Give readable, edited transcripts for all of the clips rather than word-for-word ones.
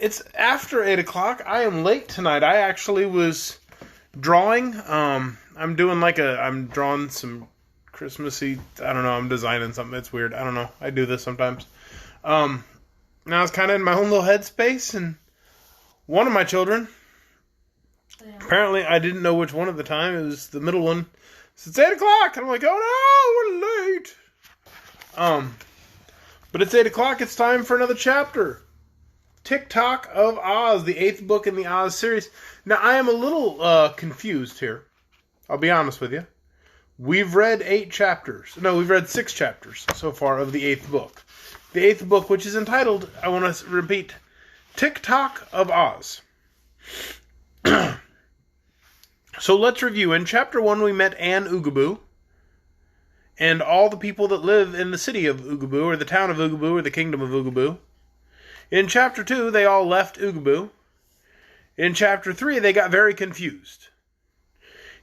It's after 8 o'clock. I am late tonight. I actually was drawing. I'm drawing some Christmassy, I don't know, I'm designing something. It's weird. I don't know. I do this sometimes. Now I was kind of in my own little headspace, and one of my children, apparently I didn't know which one at the time. It was the middle one. So it's 8 o'clock. And I'm like, oh no, we're late. But it's 8 o'clock. It's time for another chapter. Tik-Tok of Oz, the 8th book in the Oz series. Now, I am a little confused here. I'll be honest with you. We've read 6 chapters so far of the 8th book. The 8th book, which is entitled, I want to repeat, Tik-Tok of Oz. So let's review. In chapter 1, we met Anne Oogaboo and all the people that live in the city of Oogaboo, or the town of Oogaboo, or the kingdom of Oogaboo. In chapter 2, they all left Oogaboo. In chapter 3, they got very confused.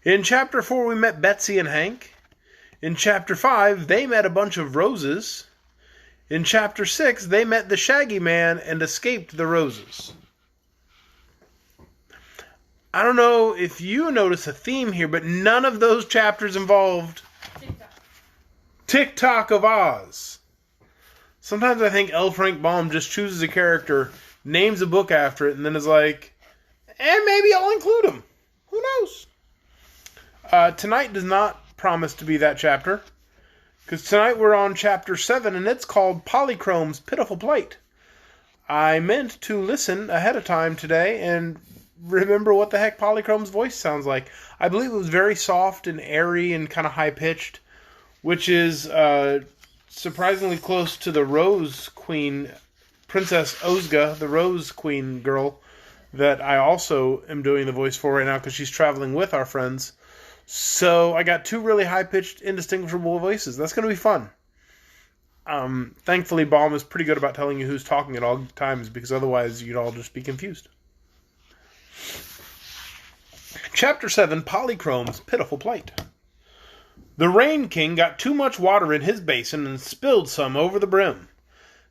In chapter 4, we met Betsy and Hank. In chapter 5, they met a bunch of roses. In chapter 6, they met the Shaggy Man and escaped the roses. I don't know if you notice a theme here, but none of those chapters involved Tik-Tok of Oz. Sometimes I think L. Frank Baum just chooses a character, names a book after it, and then is like, maybe I'll include him. Who knows? Tonight does not promise to be that chapter, because tonight we're on chapter 7, and it's called Polychrome's Pitiful Plight. I meant to listen ahead of time today and remember what the heck Polychrome's voice sounds like. I believe it was very soft and airy and kind of high-pitched, which is surprisingly close to the Rose Queen, Princess Ozga, the Rose Queen girl, that I also am doing the voice for right now because she's traveling with our friends. So I got 2 really high-pitched, indistinguishable voices. That's going to be fun. Thankfully, Baum is pretty good about telling you who's talking at all times, because otherwise you'd all just be confused. Chapter 7, Polychrome's Pitiful Plight. The Rain King got too much water in his basin and spilled some over the brim.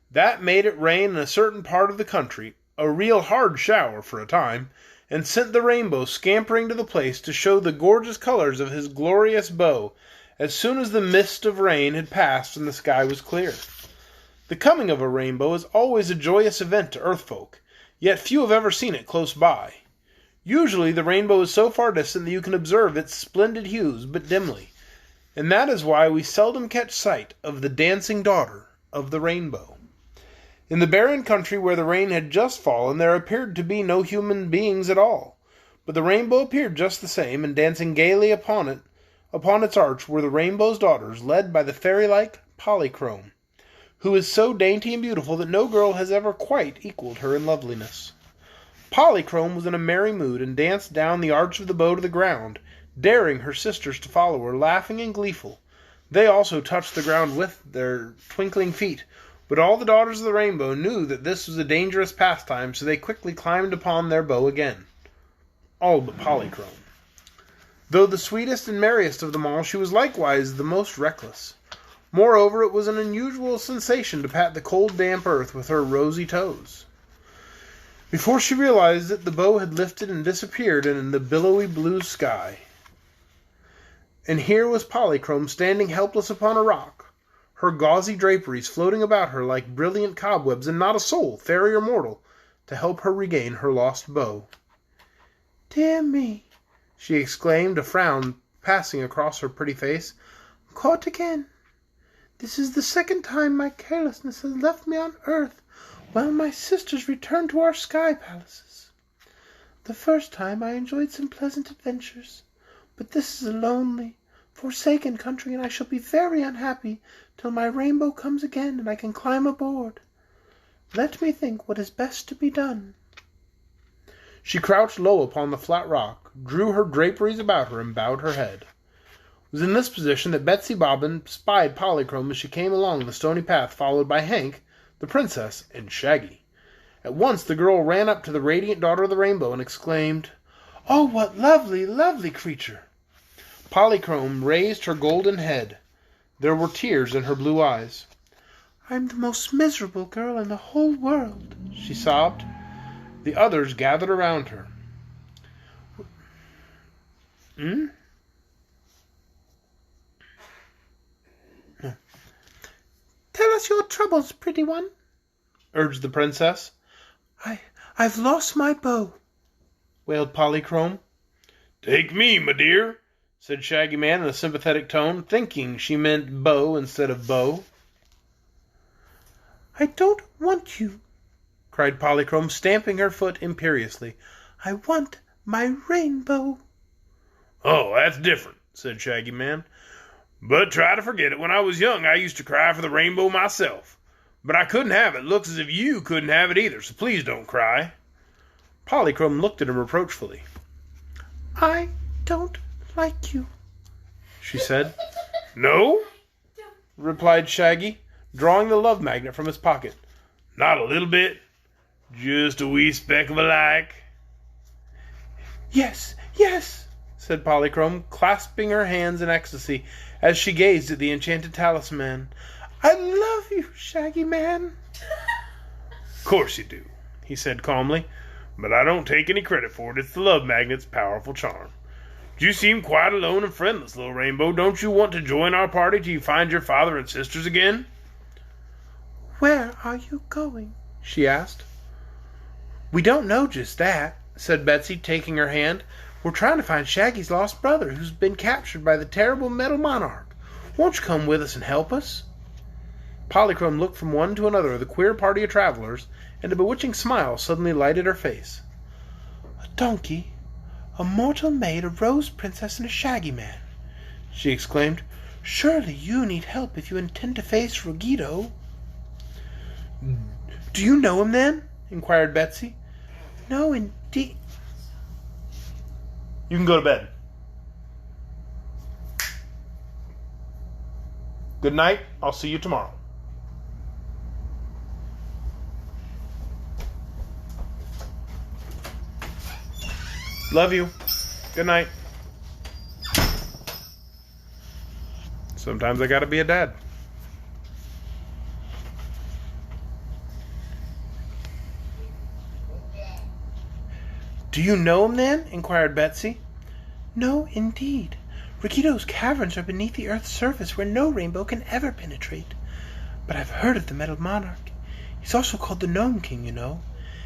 That made it rain in a certain part of the country, a real hard shower for a time, and sent the rainbow scampering to the place to show the gorgeous colors of his glorious bow as soon as the mist of rain had passed and the sky was clear. The coming of a rainbow is always a joyous event to earthfolk, yet few have ever seen it close by. Usually the rainbow is so far distant that you can observe its splendid hues but dimly, and that is why we seldom catch sight of the dancing daughter of the rainbow. In the barren country where the rain had just fallen, there appeared to be no human beings at all, but the rainbow appeared just the same, and dancing gaily upon its arch were the rainbow's daughters, led by the fairy-like Polychrome, who is so dainty and beautiful that no girl has ever quite equaled her in loveliness. Polychrome was in a merry mood, and danced down the arch of the bow to the ground, daring her sisters to follow her, laughing and gleeful. They also touched the ground with their twinkling feet, but all the daughters of the rainbow knew that this was a dangerous pastime, so they quickly climbed upon their bow again. All but Polychrome. Though the sweetest and merriest of them all, she was likewise the most reckless. Moreover, it was an unusual sensation to pat the cold, damp earth with her rosy toes. Before she realized it, the bow had lifted and disappeared in the billowy blue sky. And here was Polychrome standing helpless upon a rock, her gauzy draperies floating about her like brilliant cobwebs, and not a soul, fairy or mortal, to help her regain her lost bow. "Dear me," she exclaimed, a frown passing across her pretty face. "I'm caught again. This is the second time my carelessness has left me on earth, while my sisters returned to our sky palaces. The first time I enjoyed some pleasant adventures, but this is a lonely, forsaken country, and I shall be very unhappy till my rainbow comes again and I can climb aboard. Let me think what is best to be done." She crouched low upon the flat rock, drew her draperies about her, and bowed her head. It was in this position that Betsy Bobbin spied Polychrome as she came along the stony path, followed by Hank, the princess, and Shaggy. At once the girl ran up to the radiant daughter of the rainbow and exclaimed, "Oh, what lovely, lovely creature!" Polychrome raised her golden head. There were tears in her blue eyes. "I'm the most miserable girl in the whole world," she sobbed. The others gathered around her. Tell us your troubles, pretty one, urged the princess. I've lost my bow, wailed Polychrome. Take me, my dear, said Shaggy Man in a sympathetic tone, thinking she meant bow instead of bow. I don't want you, cried Polychrome, stamping her foot imperiously. I want my rainbow. Oh, that's different, said Shaggy Man. But try to forget it. When I was young, I used to cry for the rainbow myself. But I couldn't have it. Looks as if you couldn't have it either, so please don't cry. Polychrome looked at him reproachfully. I don't like you, she said. No? Replied Shaggy, drawing the love magnet from his pocket. Not a little bit. Just a wee speck of a like. Yes, said Polychrome, clasping her hands in ecstasy as she gazed at the enchanted talisman. I love you, Shaggy Man. Of course you do, he said calmly, but I don't take any credit for it. It's the love magnet's powerful charm. You seem quite alone and friendless, little rainbow. Don't you want to join our party till you find your father and sisters again? Where are you going? She asked. We don't know just that, said Betsy, taking her hand. We're trying to find Shaggy's lost brother, who's been captured by the terrible Metal Monarch. Won't you come with us and help us? Polychrome looked from one to another of the queer party of travelers, and a bewitching smile suddenly lighted her face. A donkey, a mortal maid, a rose princess, and a Shaggy Man, she exclaimed. Surely you need help if you intend to face Ruggedo. Do you know him, then? Inquired Betsy. No, indeed. You can go to bed. Good night. I'll see you tomorrow. Love you. Good night. Sometimes I gotta be a dad. Do you know him, then? Inquired Betsy. No, indeed. Ruggedo's caverns are beneath the earth's surface where no rainbow can ever penetrate. But I've heard of the Metal Monarch. He's also called the Gnome King, you know.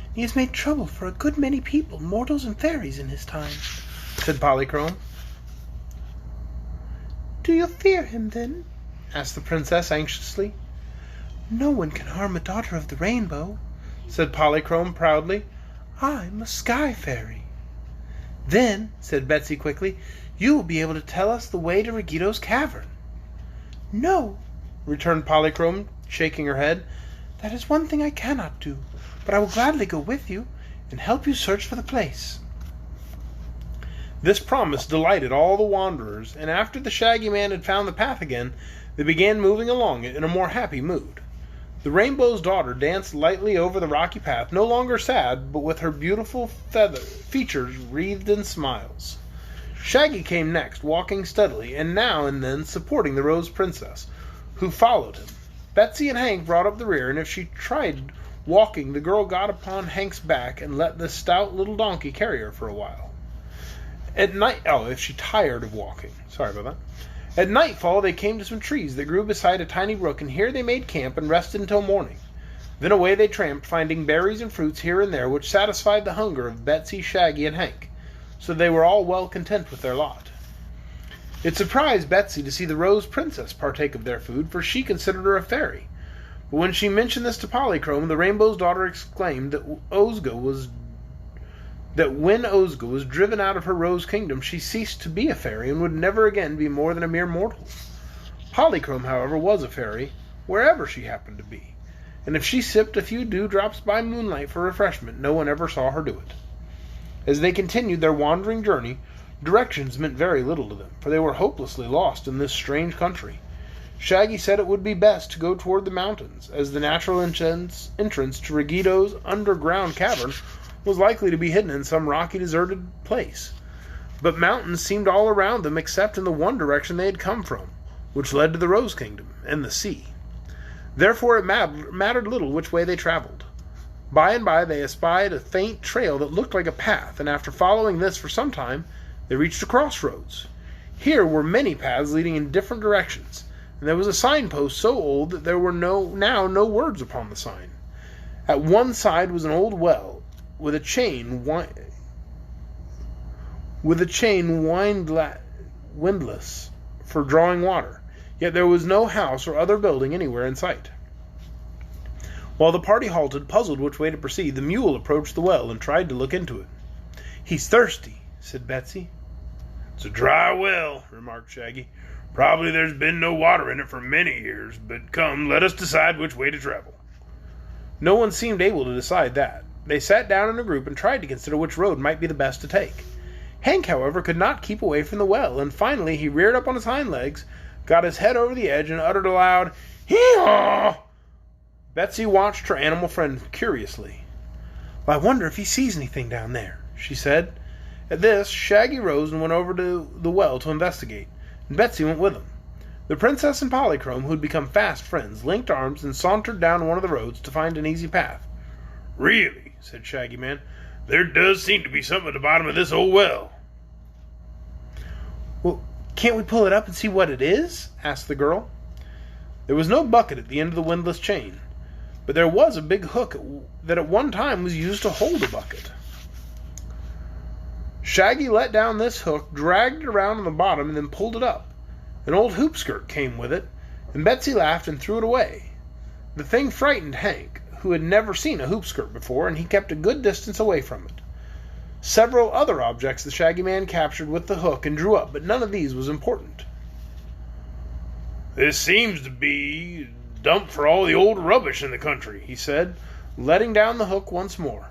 And he has made trouble for a good many people, mortals and fairies, in his time, said Polychrome. Do you fear him, then? asked the princess anxiously. No one can harm a daughter of the rainbow, said Polychrome proudly. I'm a sky fairy. Then, said Betsy quickly, you will be able to tell us the way to Ruggedo's cavern. No, returned Polychrome, shaking her head. That is one thing I cannot do, but I will gladly go with you and help you search for the place. This promise delighted all the wanderers, and after the Shaggy Man had found the path again, they began moving along it in a more happy mood. The Rainbow's daughter danced lightly over the rocky path, no longer sad, but with her beautiful features wreathed in smiles. Shaggy came next, walking steadily, and now and then supporting the Rose Princess, who followed him. Betsy and Hank brought up the rear, and if she tried walking, the girl got upon Hank's back and let the stout little donkey carry her for a while. At night, if she tired of walking. Sorry about that. At nightfall, they came to some trees that grew beside a tiny brook, and here they made camp and rested until morning. Then away they tramped, finding berries and fruits here and there, which satisfied the hunger of Betsy, Shaggy, and Hank, so they were all well content with their lot. It surprised Betsy to see the Rose Princess partake of their food, for she considered her a fairy. But when she mentioned this to Polychrome, the Rainbow's daughter exclaimed that when Ozga was driven out of her Rose Kingdom, she ceased to be a fairy and would never again be more than a mere mortal. Polychrome, however, was a fairy, wherever she happened to be, and if she sipped a few dewdrops by moonlight for refreshment, no one ever saw her do it. As they continued their wandering journey, directions meant very little to them, for they were hopelessly lost in this strange country. Shaggy said it would be best to go toward the mountains, as the natural entrance to Ruggedo's underground cavern was likely to be hidden in some rocky, deserted place. But mountains seemed all around them except in the one direction they had come from, which led to the Rose Kingdom and the sea. Therefore it mattered little which way they traveled. By and by they espied a faint trail that looked like a path, and after following this for some time, they reached a crossroads. Here were many paths leading in different directions, and there was a signpost so old that there were now no words upon the sign. At one side was an old well, with a chain windlass for drawing water, yet there was no house or other building anywhere in sight. While the party halted, puzzled which way to proceed, the mule approached the well and tried to look into it. "He's thirsty," said Betsy. "It's a dry well," remarked Shaggy. "Probably there's been no water in it for many years, but come, let us decide which way to travel." No one seemed able to decide that. They sat down in a group and tried to consider which road might be the best to take. Hank, however, could not keep away from the well, and finally he reared up on his hind legs, got his head over the edge, and uttered a loud "Hee-haw!" Betsy watched her animal friend curiously. "Well, I wonder if he sees anything down there," she said. At this, Shaggy rose and went over to the well to investigate, and Betsy went with him. The Princess and Polychrome, who had become fast friends, linked arms and sauntered down one of the roads to find an easy path. "Really," said Shaggy Man, "there does seem to be something at the bottom of this old well." "Well, can't we pull it up and see what it is?" asked the girl. There was no bucket at the end of the windlass chain, but there was a big hook that at one time was used to hold a bucket. Shaggy let down this hook, dragged it around on the bottom, and then pulled it up. An old hoop skirt came with it, and Betsy laughed and threw it away. The thing frightened Hank, who had never seen a hoop skirt before, and he kept a good distance away from it. Several other objects the Shaggy Man captured with the hook and drew up, but none of these was important. "This seems to be a dump for all the old rubbish in the country," he said, letting down the hook once more.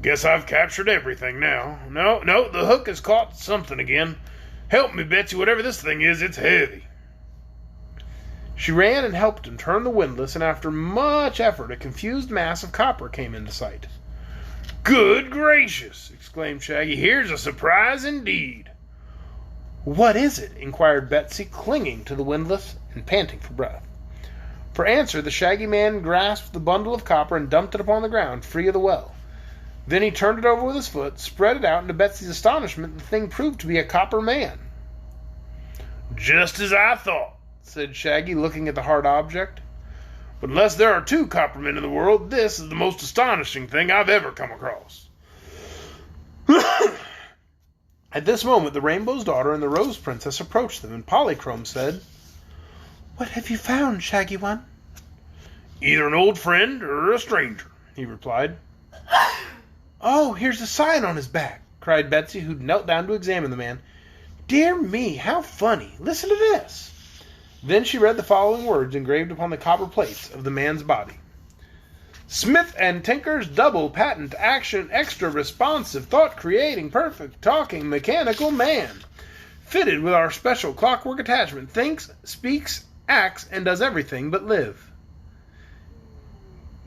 "Guess I've captured everything now. No, the hook has caught something again. Help me, Betsy, whatever this thing is, it's heavy." She ran and helped him turn the windlass, and after much effort, a confused mass of copper came into sight. "Good gracious!" exclaimed Shaggy. "Here's a surprise indeed." "What is it?" inquired Betsy, clinging to the windlass and panting for breath. For answer, the Shaggy Man grasped the bundle of copper and dumped it upon the ground, free of the well. Then he turned it over with his foot, spread it out, and to Betsy's astonishment, the thing proved to be a copper man. "Just as I thought," said Shaggy, looking at the hard object. "But unless there are two copper men in the world, this is the most astonishing thing I've ever come across." At this moment, the Rainbow's Daughter and the Rose Princess approached them, and Polychrome said, "What have you found, Shaggy One?" "Either an old friend or a stranger," he replied. "Oh, here's a sign on his back," cried Betsy, who knelt down to examine the man. "Dear me, how funny! Listen to this." Then she read the following words engraved upon the copper plates of the man's body. "Smith and Tinker's double patent action extra responsive thought creating perfect talking mechanical man. Fitted with our special clockwork attachment, thinks, speaks, acts, and does everything but live."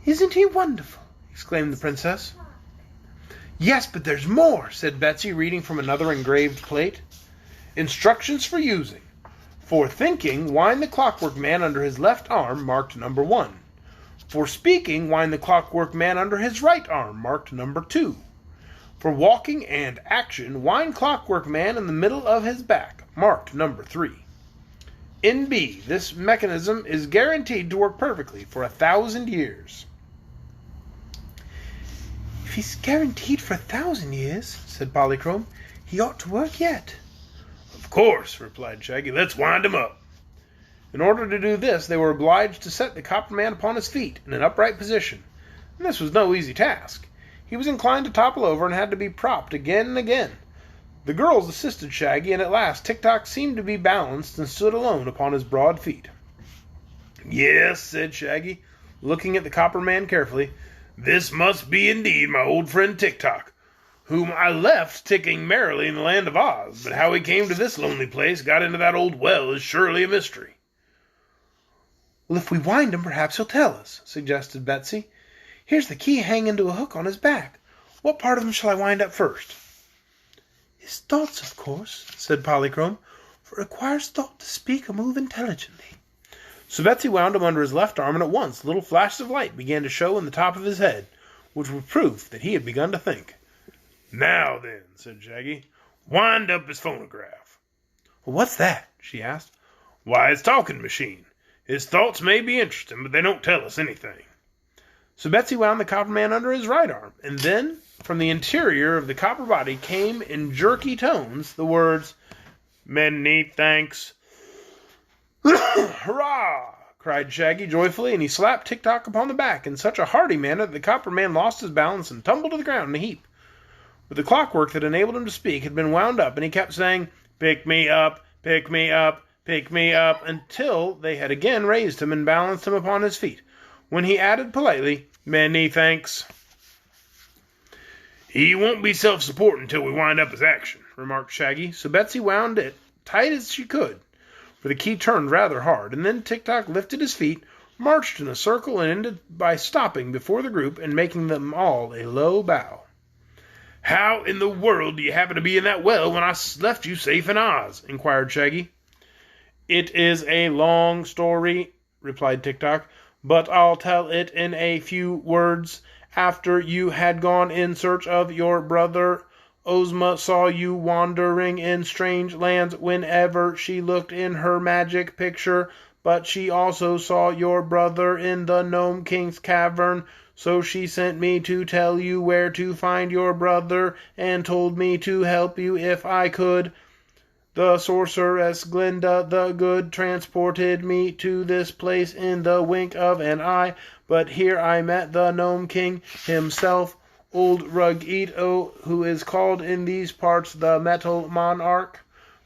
"Isn't he wonderful?" exclaimed the princess. "Yes, but there's more," said Betsy, reading from another engraved plate. "Instructions for using. For thinking, wind the clockwork man under his left arm, marked number 1. For speaking, wind the clockwork man under his right arm, marked number 2. For walking and action, wind clockwork man in the middle of his back, marked number 3. N.B. This mechanism is guaranteed to work perfectly for 1,000 years. "If he's guaranteed for 1,000 years," said Polychrome, "he ought to work yet." "Of course," replied Shaggy. "Let's wind him up." In order to do this, they were obliged to set the copper man upon his feet in an upright position, and this was no easy task. He was inclined to topple over and had to be propped again and again. The girls assisted Shaggy, and at last Tik-Tok seemed to be balanced and stood alone upon his broad feet. "Yes," said Shaggy, looking at the copper man carefully, "this must be indeed my old friend Tik-Tok, whom I left ticking merrily in the land of Oz, but how he came to this lonely place, got into that old well, is surely a mystery." "Well, if we wind him, perhaps he'll tell us," suggested Betsy. "Here's the key hanging to a hook on his back. What part of him shall I wind up first?" "His thoughts, of course," said Polychrome, "for it requires thought to speak or move intelligently." So Betsy wound him under his left arm, and at once little flashes of light began to show in the top of his head, which was proof that he had begun to think. Now then, said Shaggy, wind up his phonograph. Well, what's that? She asked. Why, his talking machine. His thoughts may be interesting, but they don't tell us anything. So Betsy wound the copper man under his right arm, and then from the interior of the copper body came in jerky tones the words, Many thanks. Hurrah! Cried Shaggy joyfully, and he slapped Tik-Tok upon the back in such a hearty manner that the copper man lost his balance and tumbled to the ground in a heap. But the clockwork that enabled him to speak had been wound up, and he kept saying, Pick me up, pick me up, pick me up, until they had again raised him and balanced him upon his feet, when he added politely, Many thanks. He won't be self-supporting until we wind up his action, remarked Shaggy, so Betsy wound it tight as she could, for the key turned rather hard, and then Tik-Tok lifted his feet, marched in a circle, and ended by stopping before the group and making them all a low bow. How in the world do you happen to be in that well when I left you safe in Oz? Inquired Shaggy. It is a long story, replied Tik-Tok, but I'll tell it in a few words. After you had gone in search of your brother, Ozma saw you wandering in strange lands whenever she looked in her magic picture, but she also saw your brother in the Gnome King's cavern, so she sent me to tell you where to find your brother and told me to help you if I could. The sorceress Glinda the Good transported me to this place in the wink of an eye, but here I met the Gnome King himself, old Ruggedo, who is called in these parts the Metal Monarch.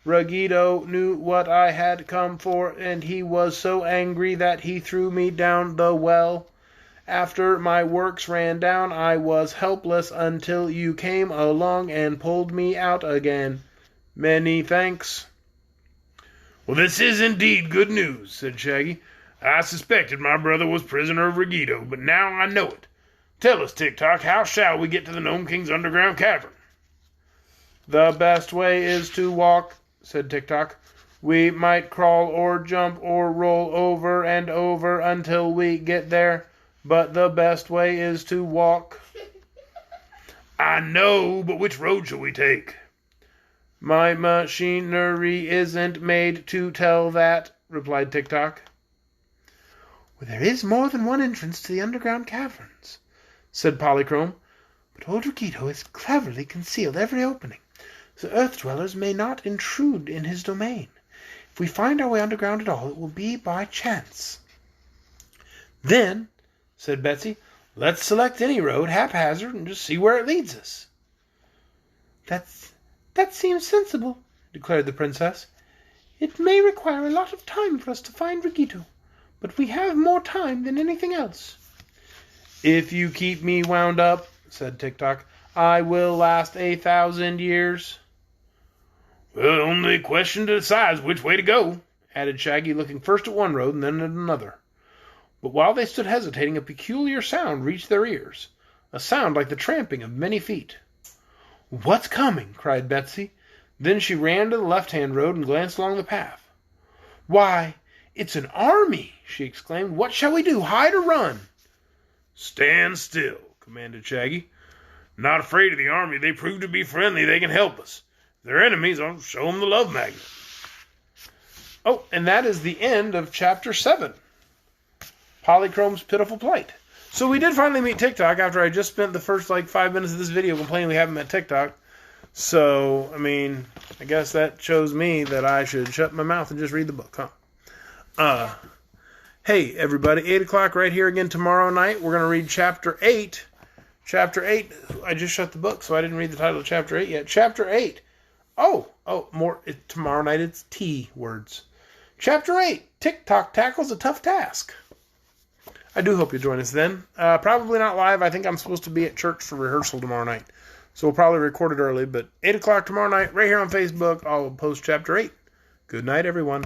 Ruggedo knew what I had come for, and he was so angry that he threw me down the well. After my works ran down, I was helpless until you came along and pulled me out again. Many thanks. Well, this is indeed good news, said Shaggy. I suspected my brother was prisoner of Ruggedo, but now I know it. Tell us, Tik-Tok, how shall we get to the Gnome King's underground cavern? The best way is to walk, said Tik-Tok. We might crawl or jump or roll over and over until we get there, but the best way is to walk. I know, but which road shall we take? My machinery isn't made to tell that, replied Tik-Tok. Well, there is more than one entrance to the underground caverns, said Polychrome, but old Ruggedo has cleverly concealed every opening, so earth-dwellers may not intrude in his domain. If we find our way underground at all, it will be by chance. Then, said Betsy, let's select any road haphazard and just see where it leads us. That seems sensible, declared the princess. It may require a lot of time for us to find Ruggedo, but we have more time than anything else. If you keep me wound up, said Tik-Tok, I will last 1,000 years. Well, only question to decide which way to go, added Shaggy, looking first at one road and then at another. But while they stood hesitating, a peculiar sound reached their ears, a sound like the tramping of many feet. What's coming? Cried Betsy. Then she ran to the left-hand road and glanced along the path. Why, it's an army, she exclaimed. What shall we do, hide or run? Stand still, commanded Shaggy. Not afraid of the army. They prove to be friendly. They can help us. If they're enemies, I'll show them the love magnet. Oh, and that is the end of Chapter 7. Polychrome's Pitiful Plight. So we did finally meet Tik-Tok after I just spent the first 5 minutes of this video complaining we haven't met Tik-Tok. So, I guess that shows me that I should shut my mouth and just read the book, huh? Hey, everybody, 8 o'clock right here again tomorrow night. We're going to read Chapter 8. Chapter 8, I just shut the book, so I didn't read the title of Chapter 8 yet. Chapter 8. Tomorrow night it's T words. Chapter 8, Tik-Tok tackles a tough task. I do hope you join us then. Probably not live. I think I'm supposed to be at church for rehearsal tomorrow night. So we'll probably record it early. But 8 o'clock tomorrow night, right here on Facebook, I'll post Chapter 8. Good night, everyone.